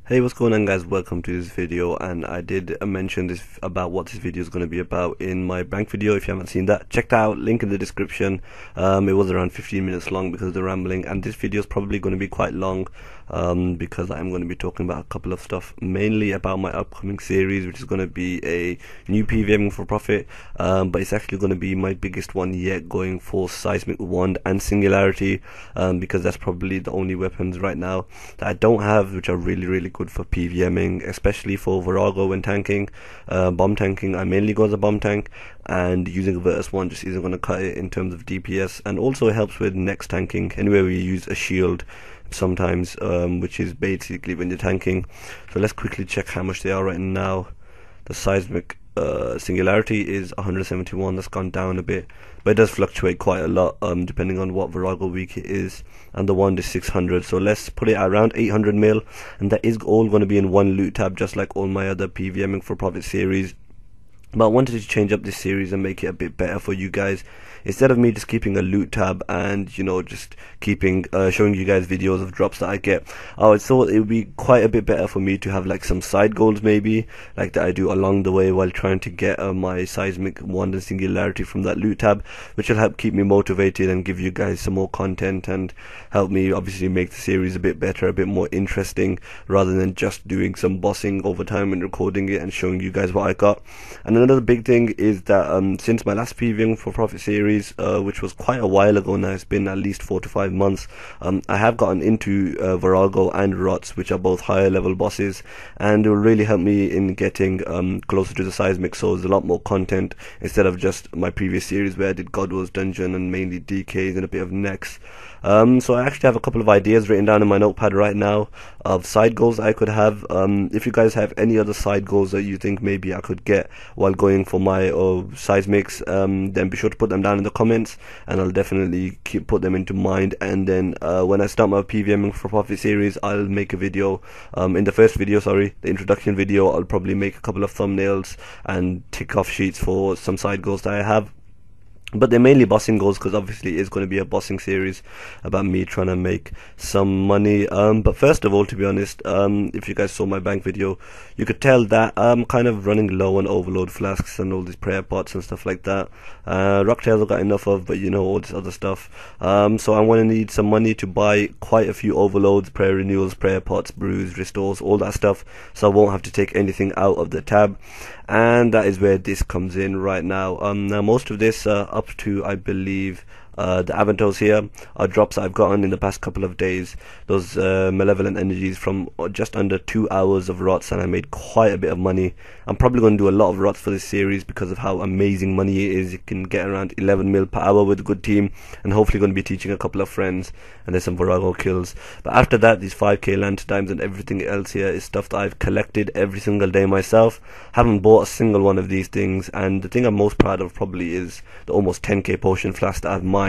Hey, what's going on, guys? Welcome to this video. And I did mention this about what this video is going to be about in my bank video. If you haven't seen that, check that out, link in the description. It was around 15 minutes long because of the rambling, and this video is probably going to be quite long because I'm going to be talking about a couple of stuff, mainly about my upcoming series, which is going to be a new PVM for profit, but it's actually going to be my biggest one yet, going for Seismic Wand and Singularity, because that's probably the only weapons right now that I don't have, which are really good for PVMing, especially for Virago when tanking, bomb tanking. I mainly go as a bomb tank, and using a Virtus one just isn't going to cut it in terms of DPS, and also it helps with next tanking anywhere we use a shield sometimes, which is basically when you're tanking. So let's quickly check how much they are right now. The Seismic Singularity is 171. That's gone down a bit, but it does fluctuate quite a lot depending on what Virago week it is, and the wand is 600. So let's put it at around 800 mil, and that is all going to be in one loot tab, just like all my other PVMing for profit series. But I wanted to change up this series and make it a bit better for you guys. Instead of me just keeping a loot tab and, you know, just keeping showing you guys videos of drops that I get, I thought it would be quite a bit better for me to have like some side goals, maybe like that I do along the way while trying to get my Seismic Wand and Singularity from that loot tab, which will help keep me motivated and give you guys some more content and help me obviously make the series a bit better, a bit more interesting, rather than just doing some bossing over time and recording it and showing you guys what I got. And another big thing is that since my last PVM for profit series, which was quite a while ago now, it's been at least 4 to 5 months, I have gotten into Virago and Rots, which are both higher level bosses, and it will really help me in getting closer to the Seismic. So there's a lot more content instead of just my previous series where I did God Wars Dungeon and mainly DKs and a bit of Nex. So I actually have a couple of ideas written down in my notepad right now of side goals I could have. If you guys have any other side goals that you think maybe I could get while going for my Seismics, then be sure to put them down in the comments, and I'll definitely put them into mind. And then when I start my PVMing for profit series, I'll make a video. In the first video, the introduction video, I'll probably make a couple of thumbnails and tick off sheets for some side goals that I have. But they're mainly bossing goals, because obviously it's going to be a bossing series about me trying to make some money. But first of all, to be honest, if you guys saw my bank video, you could tell that I'm kind of running low on overload flasks and all these prayer pots and stuff like that. Rocktails I've got enough of, but you know, all this other stuff. So I'm going to need some money to buy quite a few overloads, prayer renewals, prayer pots, brews, restores, all that stuff, so I won't have to take anything out of the tab. And that is where this comes in right now. Now most of this up to, I believe, the Aventos here are drops I've gotten in the past couple of days. Those malevolent energies from just under 2 hours of rots, and I made quite a bit of money. I'm probably going to do a lot of rots for this series because of how amazing money it is. You can get around 11 mil per hour with a good team, and hopefully going to be teaching a couple of friends, and there's some Virago kills. But after that, these 5k land dimes and everything else here is stuff that I've collected every single day myself. Haven't bought a single one of these things, and the thing I'm most proud of probably is the almost 10k potion flask that I've mined.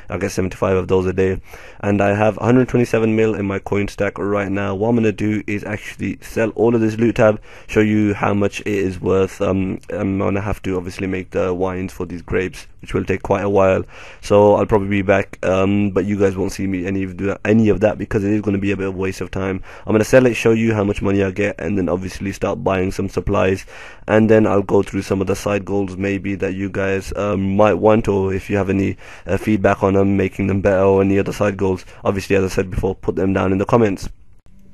I get 75 of those a day, and I have 127 mil in my coin stack right now. What I'm gonna do is actually sell all of this loot tab, show you how much it is worth. I'm gonna have to obviously make the wines for these grapes, which will take quite a while, so I'll probably be back, but you guys won't see me any of that because it is going to be a bit of a waste of time. I'm gonna sell it, show you how much money I get, and then obviously start buying some supplies, and then I'll go through some of the side goals maybe that you guys might want, or if you have any feedback on them, making them better, or any other side goals, obviously, as I said before, put them down in the comments.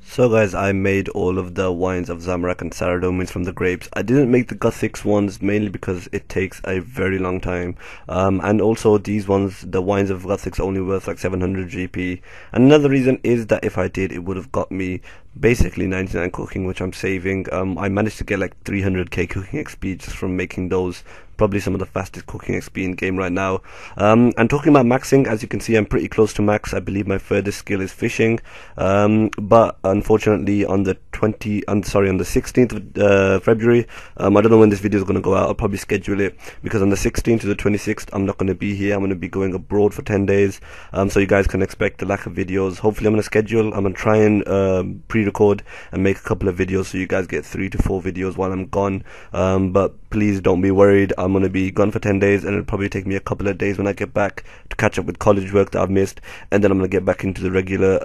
So guys, I made all of the wines of Zamorak and Saradomians from the grapes. I didn't make the Gothics ones mainly because it takes a very long time, and also these ones, the wines of Gothics, are only worth like 700 GP. And another reason is that if I did, it would have got me basically 99 cooking, which I'm saving. I managed to get like 300k cooking XP just from making those. Probably some of the fastest cooking XP in game right now. And talking about maxing, as you can see, I'm pretty close to max. I believe my furthest skill is fishing, but unfortunately on the 16th of February, I don't know when this video is going to go out. I'll probably schedule it, because on the 16th to the 26th I'm not going to be here. I'm going to be going abroad for 10 days, so you guys can expect a lack of videos. Hopefully I'm going to schedule, I'm going to try and pre-record and make a couple of videos, so you guys get 3 to 4 videos while I'm gone. But please don't be worried, I'm going to be gone for 10 days, and it'll probably take me a couple of days when I get back to catch up with college work that I've missed, and then I'm going to get back into the regular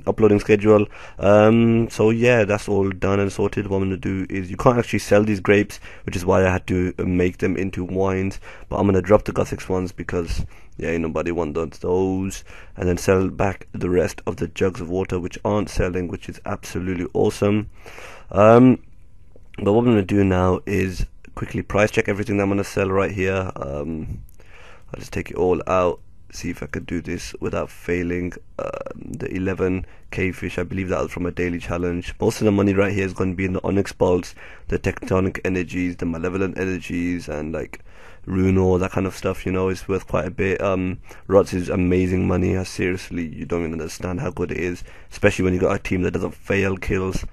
uploading schedule. So yeah, that's all done and sorted. What I'm going to do is, you can't actually sell these grapes, which is why I had to make them into wines, but I'm going to drop the Gothic ones because yeah, ain't nobody wants those, and then sell back the rest of the jugs of water which aren't selling, which is absolutely awesome. But what I'm going to do now is quickly price check everything that I'm going to sell right here. I'll just take it all out, see if I could do this without failing. The 11k fish, I believe that was from a daily challenge. Most of the money right here is going to be in the onyx bolts, the tectonic energies, the malevolent energies, and like Runo, that kind of stuff, you know. It's worth quite a bit. Rots is amazing money. Seriously, you don't even understand how good it is, especially when you got a team that doesn't fail kills.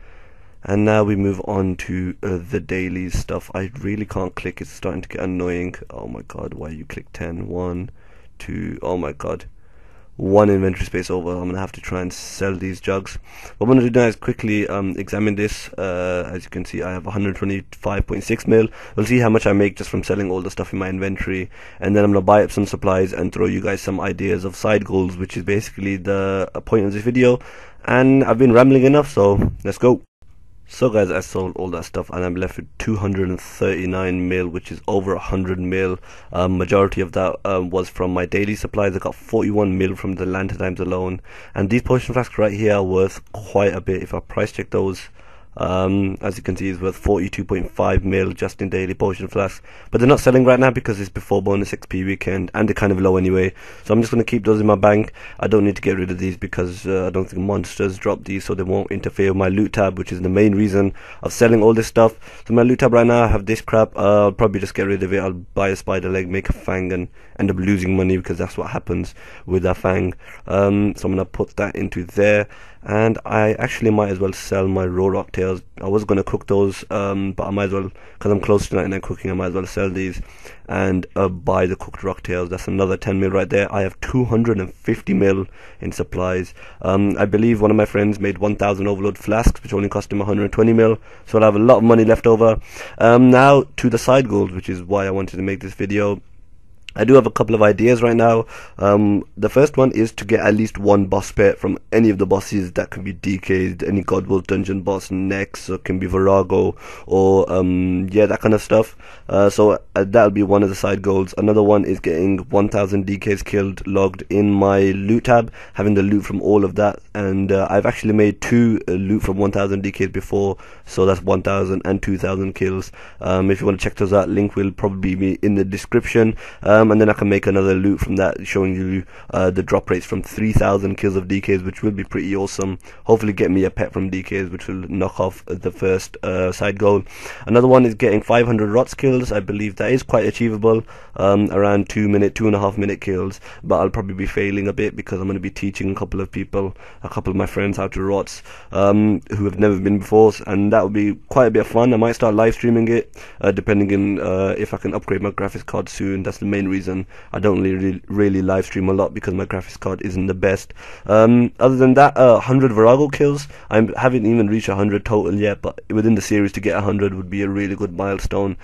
And now we move on to the daily stuff. I really can't click, it's starting to get annoying. Oh my god, why you click 10? 1, 2, oh my god. 1 inventory space over. I'm going to have to try and sell these jugs. What I'm going to do now is quickly examine this. As you can see, I have 125.6 mil. We'll see how much I make just from selling all the stuff in my inventory, and then I'm going to buy up some supplies and throw you guys some ideas of side goals, which is basically the point of this video. And I've been rambling enough, so let's go. So guys, I sold all that stuff and I'm left with 239 mil, which is over 100 mil. Majority of that was from my daily supplies. I got 41 mil from the lantern times alone, and these potion flasks right here are worth quite a bit. If I price check those, as you can see, it's worth 42.5 mil just in daily potion flasks, but they're not selling right now because it's before bonus XP weekend and they're kind of low anyway, so I'm just going to keep those in my bank. I don't need to get rid of these because I don't think monsters drop these, so they won't interfere with my loot tab, which is the main reason of selling all this stuff. So my loot tab right now, I have this crap. I'll probably just get rid of it. I'll buy a spider leg, make a fang, and end up losing money because that's what happens with that fang. So I'm going to put that into there. And I actually might as well sell my raw rock tails. I was going to cook those, but I might as well, because I'm close to 99 cooking, I might as well sell these and buy the cooked rock tails. That's another 10 mil right there. I have 250 mil in supplies. I believe one of my friends made 1000 overload flasks, which only cost him 120 mil, so I'll have a lot of money left over. Now to the side goals, which is why I wanted to make this video. I do have a couple of ideas right now. The first one is to get at least one boss pet from any of the bosses. That can be DK'd, any Godwall's dungeon boss next, or can be Virago, or yeah, that kind of stuff. So that'll be one of the side goals. Another one is getting 1000 DKs killed logged in my loot tab, having the loot from all of that. And I've actually made 2 loot from 1000 DKs before, so that's 1000 and 2000 kills. If you want to check those out, link will probably be in the description. And then I can make another loot from that, showing you the drop rates from 3000 kills of DKs, which will be pretty awesome. Hopefully get me a pet from DKs, which will knock off the first side goal. Another one is getting 500 rots kills. I believe that is quite achievable, around 2.5 minute kills, but I'll probably be failing a bit because I'm going to be teaching a couple of my friends how to rots who have never been before, and that will be quite a bit of fun. I might start live streaming it, depending on if I can upgrade my graphics card soon. That's the main reason I don't really live stream a lot, because my graphics card isn't the best. Other than that, 100 Virago kills. I haven't even reached 100 total yet, but within the series to get 100 would be a really good milestone.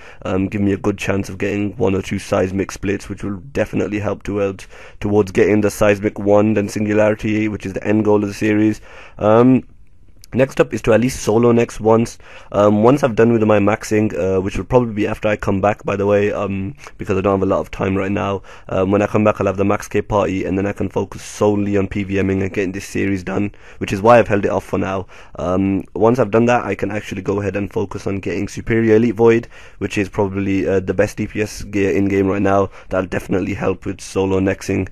Give me a good chance of getting 1 or 2 seismic splits, which will definitely help towards getting the seismic wand and singularity, which is the end goal of the series. Next up is to at least solo next once. Once I've done with my maxing, which will probably be after I come back, by the way, because I don't have a lot of time right now. When I come back, I'll have the max K party, and then I can focus solely on PVMing and getting this series done, which is why I've held it off for now. Once I've done that, I can actually go ahead and focus on getting Superior Elite Void, which is probably the best DPS gear in game right now. That'll definitely help with solo nexing,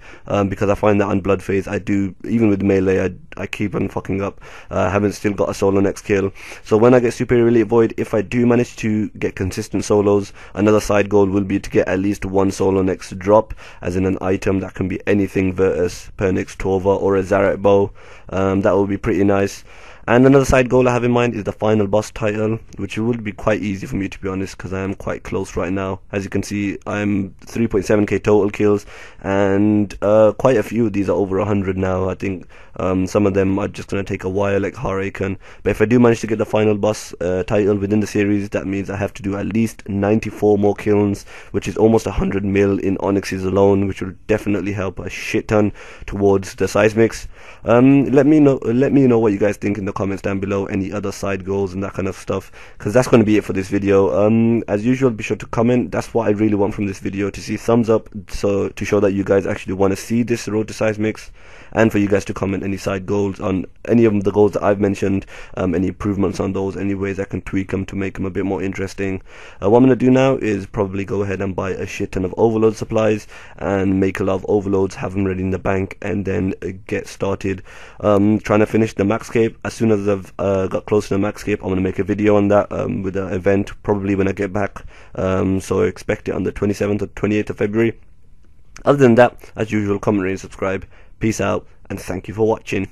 because I find that on Blood Phase, I do, even with melee, I keep on fucking up. Haven't still got a solo next kill. So when I get Superior Elite Void, if I do manage to get consistent solos, another side goal will be to get at least 1 solo next drop, as in an item that can be anything Virtus, Pernix, Torva, or a Zaret bow. That will be pretty nice. And another side goal I have in mind is the final boss title, which would be quite easy for me, to be honest, because I am quite close right now. As you can see, I'm 3.7k total kills, and quite a few of these are over 100 now. I think some of them are just going to take a while, like Harakan. But if I do manage to get the final boss title within the series, that means I have to do at least 94 more kills, which is almost 100 mil in Onyxes alone, which will definitely help a shit ton towards the Seismics. Let me know what you guys think in the comments down below, any other side goals and that kind of stuff, because that's going to be it for this video. As usual, be sure to comment. That's what I really want from this video, to see thumbs up, so to show that you guys actually want to see this road to Seismics, and for you guys to comment any side goals on any of the goals that I've mentioned, any improvements on those, any ways I can tweak them to make them a bit more interesting. What I'm going to do now is probably go ahead and buy a shit ton of overload supplies and make a lot of overloads, have them ready in the bank, and then get started trying to finish the max cape. As soon as I've got close to the max cape, I'm going to make a video on that with the event, probably when I get back, so expect it on the 27th or 28th of February. Other than that, as usual, comment, rate, and subscribe. Peace out, and thank you for watching.